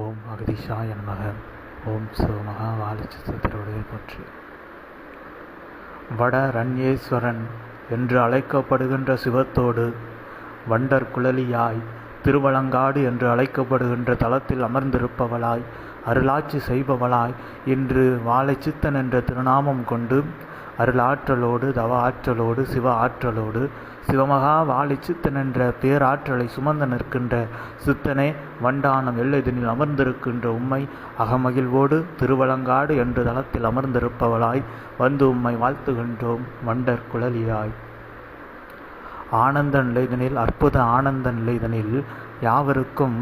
ஓம் அகதீஷாய நமக. ஓம் சிவமகா வாலிச்ச திருவடிகள் போற்றி. வட ரண்யேஸ்வரன் என்று அழைக்கப்படுகின்ற சிவத்தோடு வண்டர் குழலியாய் திருவலங்காடு என்று அழைக்கப்படுகின்ற தலத்தில் அமர்ந்திருப்பவளாய் அருளாட்சி செய்பவளாய் இன்று வாழைச்சித்தன் என்ற திருநாமம் கொண்டு அருளாற்றலோடு தவ ஆற்றலோடு சிவ ஆற்றலோடு சிவமகா வாழைச்சித்தன் என்ற பேராற்றலை சுமந்து நிற்கின்ற சித்தனே, வண்டானம் எல்லைதனில் அமர்ந்திருக்கின்ற உம்மை அகமகிழ்வோடு திருவலங்காடு என்ற தலத்தில் அமர்ந்திருப்பவளாய் வந்து உம்மை வாழ்த்துகின்றோம். வண்டர் குழலியாய் ஆனந்த நிலைதனில் அற்புத ஆனந்த நிலைதனில் யாவருக்கும்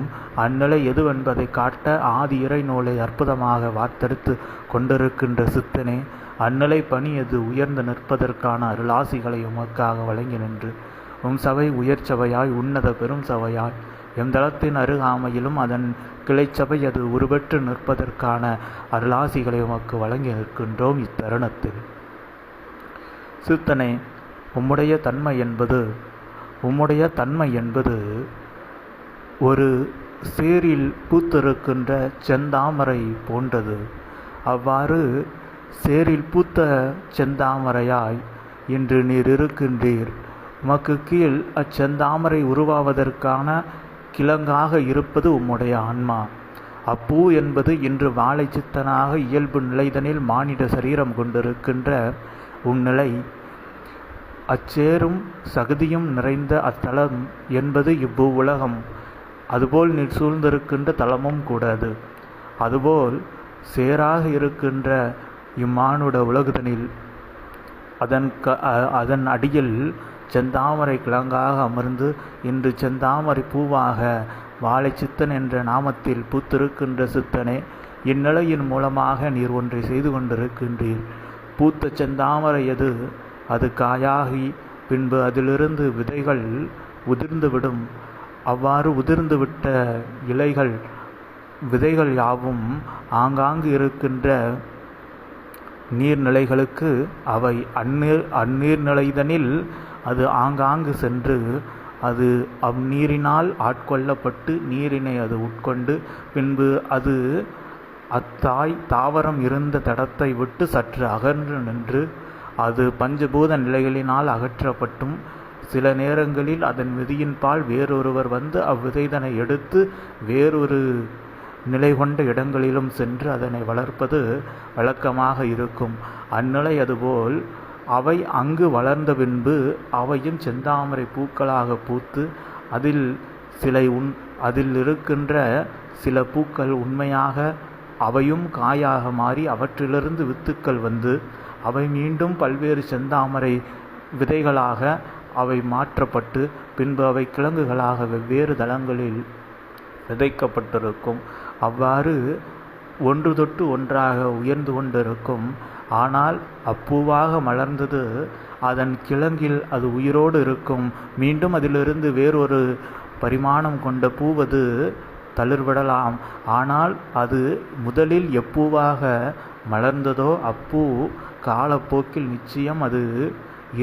அந்நிலை எதுவென்பதை காட்ட ஆதி இறை நூலை அற்புதமாக வார்த்தெடுத்து கொண்டிருக்கின்ற சித்தனே, அந்நிலை பணி எது உயர்ந்து நிற்பதற்கான அருளாசிகளை உமக்காக வழங்கி நின்று சபை உயர் சபையாய் உன்னத பெரும் சபையாய் எந்தளத்தின் அருகாமையிலும் அதன் கிளைச்சபை அது உருவெற்று நிற்பதற்கான அருளாசிகளை உமக்கு வழங்கி நிற்கின்றோம். இத்தருணத்தில் சித்தனே, உம்முடைய தன்மை என்பது ஒரு சேரில் பூத்திருக்கின்ற செந்தாமரை போன்றது. அவ்வாறு சேரில் பூத்த செந்தாமரையாய் இன்று நீர் இருக்கின்றீர். உமக்கு கீழ் அச்செந்தாமரை உருவாவதற்கான கிழங்காக இருப்பது உம்முடைய ஆன்மா. அப்பூ என்பது இன்று வாழை சித்தனாக இயல்பு நிலைதனில் மானிட சரீரம் கொண்டிருக்கின்ற உன்னிலை. அச்சேரும் சகதியும் நிறைந்த அத்தலம் என்பது இவ்வு உலகம். அதுபோல் நீர் சூழ்ந்திருக்கின்ற தலமும் கூடாது. அதுபோல் சேராக இருக்கின்ற இம்மானுட உலகுதனில் அதன் அடியில் செந்தாமரை கிழங்காக அமர்ந்து இன்று செந்தாமரை பூவாக வாழைச்சித்தன் என்ற நாமத்தில் பூத்திருக்கின்ற சித்தனே, இந்நிலையின் மூலமாக நீர் ஒன்றை செய்து கொண்டிருக்கின்றீர். பூத்த செந்தாமரை அது காயாகி பின்பு அதிலிருந்து விதைகள் உதிர்ந்துவிடும். அவ்வாறு உதிர்ந்துவிட்ட விதைகள் யாவும் ஆங்காங்கு இருக்கின்ற நீர்நிலைகளுக்கு அவை அந்நீர்நிலைதனில் அது ஆங்காங்கு சென்று அது அந்நீரினால் ஆட்கொள்ளப்பட்டு நீரினை அது உட்கொண்டு பின்பு அது தாவரம் இருந்த தடத்தை விட்டு சற்று அகன்று நின்று அது பஞ்சபூத நிலைகளினால் அகற்றப்பட்டும் சில நேரங்களில் அதன் விதியின்பால் வேறொருவர் வந்து அவ்விதைதனை எடுத்து வேறொரு நிலை கொண்ட இடங்களிலும் சென்று அதனை வளர்ப்பது வழக்கமாக இருக்கும். அந்நிலை அதுபோல் அவை அங்கு வளர்ந்த பின்பு அவையும் செந்தாமரை பூக்களாக பூத்து அதில் இருக்கின்ற சில பூக்கள் உண்மையாக அவையும் காயாக மாறி அவற்றிலிருந்து வித்துக்கள் வந்து அவை மீண்டும் பல்வேறு செந்தாமரை விதைகளாக அவை மாற்றப்பட்டு பின்பு அவை கிழங்குகளாக வெவ்வேறு தளங்களில் விதைக்கப்பட்டிருக்கும். அவ்வாறு ஒன்று தொட்டு ஒன்றாக உயர்ந்து கொண்டிருக்கும். ஆனால் அப்பூவாக மலர்ந்தது அதன் கிழங்கில் அது உயிரோடு இருக்கும். மீண்டும் அதிலிருந்து வேறொரு பரிமாணம் கொண்ட பூவது தளிர்விடலாம். ஆனால் அது முதலில் எப்பூவாக மலர்ந்ததோ அப்பூ காலப்போக்கில் நிச்சயம் அது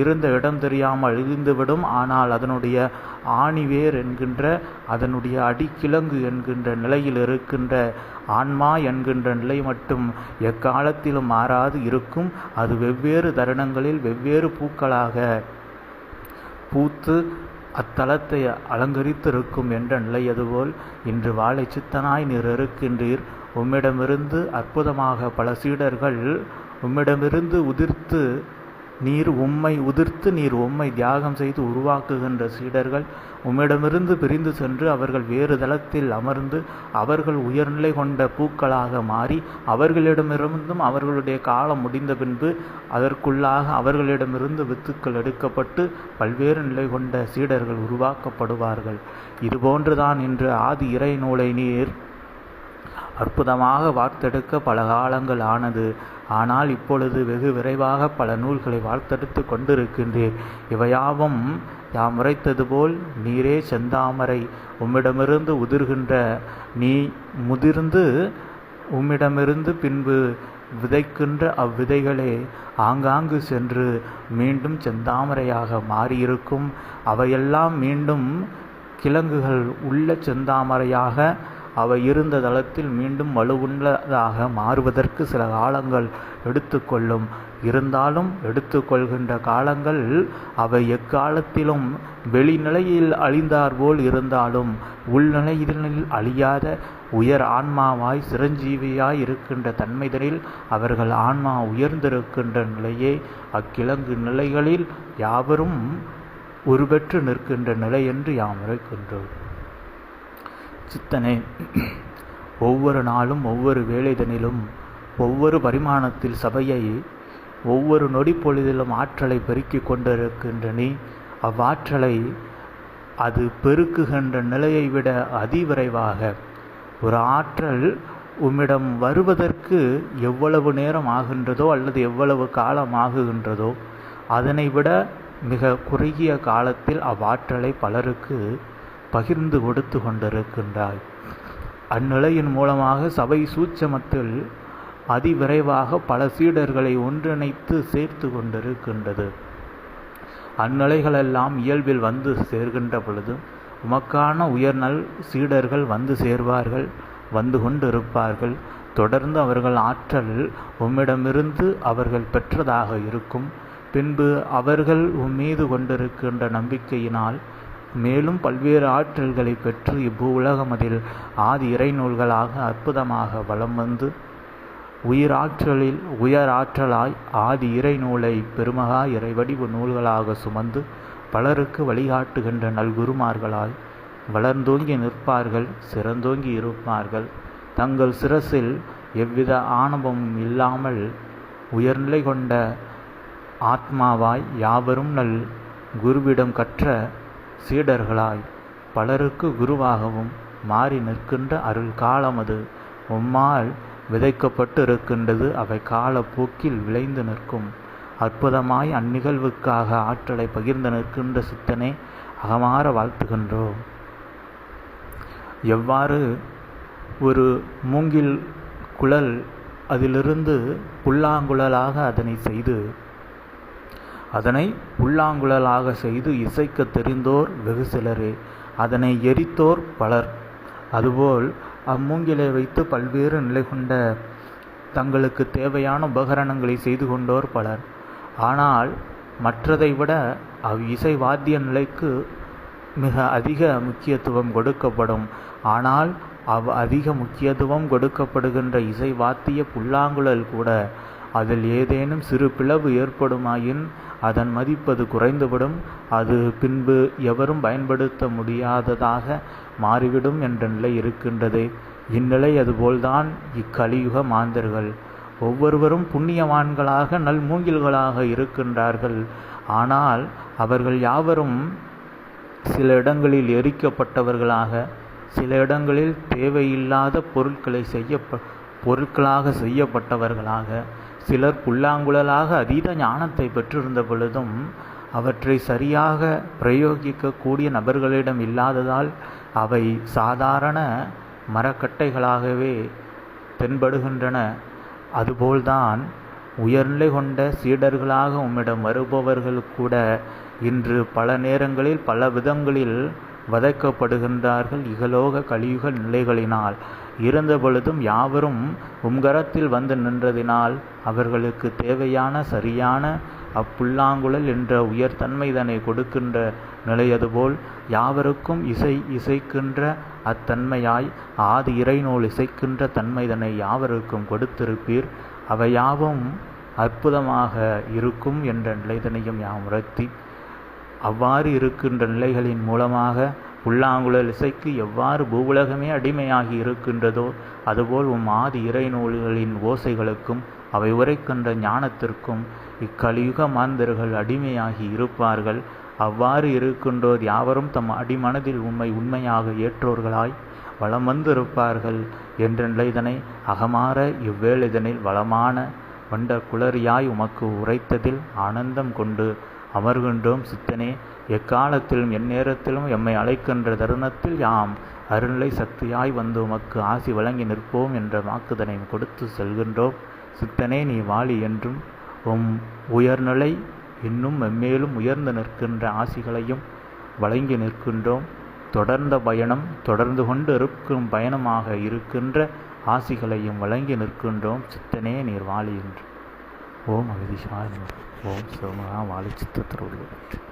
இருந்த இடம் தெரியாமல் அழிந்துவிடும். ஆனால் அதனுடைய ஆணிவேர் என்கின்ற அதனுடைய அடிக்கிழங்கு என்கின்ற நிலையில் இருக்கின்ற ஆன்மா என்கின்ற நிலை மட்டும் எக்காலத்திலும் மாறாது இருக்கும். அது வெவ்வேறு தருணங்களில் வெவ்வேறு பூக்களாக பூத்து அத்தலத்தை அலங்கரித்திருக்கும் என்ற நிலை. அதுபோல் இன்று வாழை சித்தனாய் நீர் இருக்கின்றீர். உம்மிடமிருந்து அற்புதமாக பல சீடர்கள் உம்மிடமிருந்து நீர் உம்மை தியாகம் செய்து உருவாக்குகின்ற சீடர்கள் உம்மிடமிருந்து பிரிந்து சென்று அவர்கள் வேறு தளத்தில் அமர்ந்து அவர்கள் உயர்நிலை கொண்ட பூக்களாக மாறி அவர்களிடமிருந்தும் அவர்களுடைய காலம் முடிந்த பின்பு அதற்குள்ளாக அவர்களிடமிருந்து வித்துக்கள் எடுக்கப்பட்டு பல்வேறு நிலை கொண்ட சீடர்கள் உருவாக்கப்படுவார்கள். இதுபோன்றுதான் இன்று ஆதி இறை நூலை நீர் அற்புதமாக வார்த்தெடுக்க பல காலங்கள் ஆனது. ஆனால் இப்பொழுது வெகு விரைவாக பல நூல்களை வார்த்தெடுத்து கொண்டிருக்கின்றீர். இவையாவும் யாம் உரைத்தது போல் நீரே செந்தாமரை. உம்மிடமிருந்து உதிர்கின்ற நீ முதிர்ந்து உம்மிடமிருந்து பின்பு விதைக்கின்ற அவ்விதைகளே ஆங்காங்கு சென்று மீண்டும் செந்தாமரையாக மாறியிருக்கும். அவையெல்லாம் மீண்டும் கிழங்குகள் உள்ள செந்தாமரையாக அவை இருந்த தளத்தில் மீண்டும் வலுவுள்ளதாக மாறுவதற்கு சில காலங்கள் எடுத்துக்கொள்ளும். இருந்தாலும் எடுத்துக்கொள்கின்ற காலங்கள் அவை எக்காலத்திலும் வெளிநிலையில் அழிந்தாற்போல் இருந்தாலும் உள்நிலையில் அழியாத உயர் ஆன்மாவாய் சிரஞ்சீவியாய் இருக்கின்ற தன்மைதனில் அவர்கள் ஆன்மா உயர்ந்திருக்கின்ற நிலையே அக்கிழங்கு நிலைகளில் யாவரும் உருபெற்று நிற்கின்ற நிலை என்று யாம் உரைக்கின்றோம். சித்தனே, ஒவ்வொரு நாளும் ஒவ்வொரு வேளைதனிலும் ஒவ்வொரு பரிமாணத்தில் சபையை ஒவ்வொரு நொடி பொழுதிலும் ஆற்றலை பெருக்கிக் கொண்டிருக்கின்ற நீ அவ்வாற்றலை அது பெருக்குகின்ற நிலையை விட அதிவிரைவாக ஒரு ஆற்றல் உம்மிடம் வருவதற்கு எவ்வளவு நேரம் ஆகின்றதோ அல்லது எவ்வளவு காலம் ஆகுகின்றதோ அதனை விட மிக குறுகிய காலத்தில் அவ்வாற்றலை பலருக்கு பகிர்ந்து கொடுத்து கொண்டிருக்கின்றாய். அந்நிலையின் மூலமாக சபை சூட்சமத்தில் அதிவிரைவாக பல சீடர்களை ஒன்றிணைத்து சேர்த்து கொண்டிருக்கின்றது. அந்நிலைகளெல்லாம் இயல்பில் வந்து சேர்கின்ற பொழுது உமக்கான உயர்நல் சீடர்கள் வந்து சேர்வார்கள், வந்து கொண்டிருப்பார்கள். தொடர்ந்து அவர்கள் ஆற்றல் உம்மிடமிருந்து அவர்கள் பெற்றதாக இருக்கும். பின்பு அவர்கள் உம்மீது கொண்டிருக்கின்ற நம்பிக்கையினால் மேலும் பல்வேறு ஆற்றல்களை பெற்று இப்பூ உலகமதில் ஆதி இறைநூல்களாக அற்புதமாக வலம் வந்து உயராற்றலாய் ஆதி இறைநூலை பெருமகா இறைவடிவு நூல்களாக சுமந்து பலருக்கு வழிகாட்டுகின்ற நல்குருமார்களாய் வளர்ந்தோங்கி நிற்பார்கள், சிறந்தோங்கி இருப்பார்கள். தங்கள் சிரசில் எவ்வித ஆணவமும் இல்லாமல் உயர்நிலை கொண்ட ஆத்மாவாய் யாவரும் நல் குருவிடம் கற்ற சீடர்களாய் பலருக்கு குருவாகவும் மாறி நிற்கின்ற அருள் காலம் அது உம்மால் விதைக்கப்பட்டு இருக்கின்றது. அவை காலப்போக்கில் விளைந்து நிற்கும். அற்புதமாய் அந்நிகழ்வுக்காக ஆற்றலை பகிர்ந்து நிற்கின்ற சித்தனே, அகமாற வாழ்த்துகின்றோம். எவ்வாறு ஒரு மூங்கில் குழல் அதிலிருந்து புல்லாங்குழலாக அதனை புல்லாங்குழலாக செய்து இசைக்க தெரிந்தோர் வெகு சிலரே, அதனை எரித்தோர் பலர். அதுபோல் அம்மூங்கிலை வைத்து பல்வேறு நிலை கொண்ட தங்களுக்கு தேவையான உபகரணங்களை செய்து கொண்டோர் பலர். ஆனால் மற்றதை விட இசை வாத்திய நிலைக்கு மிக அதிக முக்கியத்துவம் கொடுக்கப்படும். ஆனால் அதிக முக்கியத்துவம் கொடுக்கப்படுகின்ற இசை வாத்திய புல்லாங்குழல் கூட அதில் ஏதேனும் சிறு பிளவு ஏற்படுமாயின் அதன் மதிப்பது குறைந்துவிடும். அது பின்பு எவரும் பயன்படுத்த முடியாததாக மாறிவிடும் என்ற நிலை இருக்கின்றது. இந்நிலை அதுபோல்தான் இக்கலியுக மாந்தர்கள். ஒவ்வொருவரும் புண்ணியவான்களாக நல் மூங்கில்களாக இருக்கின்றார்கள். ஆனால் அவர்கள் யாவரும் சில இடங்களில் எரிக்கப்பட்டவர்களாக, சில இடங்களில் தேவையில்லாத பொருட்களாக செய்யப்பட்டவர்களாக, சிலர் புல்லாங்குழலாக அதீத ஞானத்தை பெற்றிருந்த பொழுதும் அவற்றை சரியாக பிரயோகிக்கக்கூடிய நபர்களிடம் இல்லாததால் அவை சாதாரண மரக்கட்டைகளாகவே தென்படுகின்றன. அதுபோல்தான் உயர்நிலை கொண்ட சீடர்களாக உம்மிடம் வருபவர்கள் கூட இன்று பல நேரங்களில் பல விதங்களில் வதைக்கப்படுகின்றார்கள் இகலோக கலியுக நிலைகளினால். இருந்த பொழுதும் யாவரும் உம்கரத்தில் வந்து நின்றதினால் அவர்களுக்கு தேவையான சரியான அப்புல்லாங்குழல் என்ற உயர்தன்மைதனை கொடுக்கின்ற நிலையதுபோல் யாவருக்கும் இசைக்கின்ற அத்தன்மையாய் ஆதி இறைநூல் இசைக்கின்ற தன்மைதனை யாவருக்கும் கொடுத்திருப்பீர். அவை யாவும் அற்புதமாக இருக்கும் என்ற நிலைதனையும் யாம் உரைத்தி, அவ்வாறு இருக்கின்ற நிலைகளின் மூலமாக புல்லாங்குழல் இசைக்கு எவ்வாறு பூவுலகமே அடிமையாகி இருக்கின்றதோ அதுபோல் ஆதி இறைநூல்களின் ஓசைகளுக்கும் அவை உரைக்கின்ற ஞானத்திற்கும் இக்கலியுக மாந்தர்கள் அடிமையாகி இருப்பார்கள். அவ்வாறு இருக்கின்றோர் யாவரும் தம் அடிமனதில் உண்மையாக ஏற்றோர்களாய் வளம் வந்திருப்பார்கள் என்ற நிலைதனை அகமாற இவ்வேளைதனில் வளமான வண்ட குளறியாய் உமக்கு உரைத்ததில் ஆனந்தம் கொண்டு அமர்கின்றோம். சித்தனே, எக்காலத்திலும் எந்நேரத்திலும் எம்மை அழைக்கின்ற தருணத்தில் யாம் அருள்நிலை சக்தியாய் வந்து உமக்கு ஆசி வழங்கி நிற்போம் என்ற வாக்குதனை கொடுத்து செல்கின்றோம். சித்தனே, நீ வாழி என்றும் உயர்நிலை இன்னும் மென்மேலும் உயர்ந்து நிற்கின்ற ஆசிகளையும் வழங்கி நிற்கின்றோம். தொடர்ந்த பயணம் தொடர்ந்து கொண்டு இருக்கும் பயணமாக இருக்கின்ற ஆசிகளையும் வழங்கி நிற்கின்றோம். சித்தனே நீர் வாழி என்று. ஓம் அகதீஷாய நமः. ஓம் சிவமகா வாழி சித்தத்தருள்.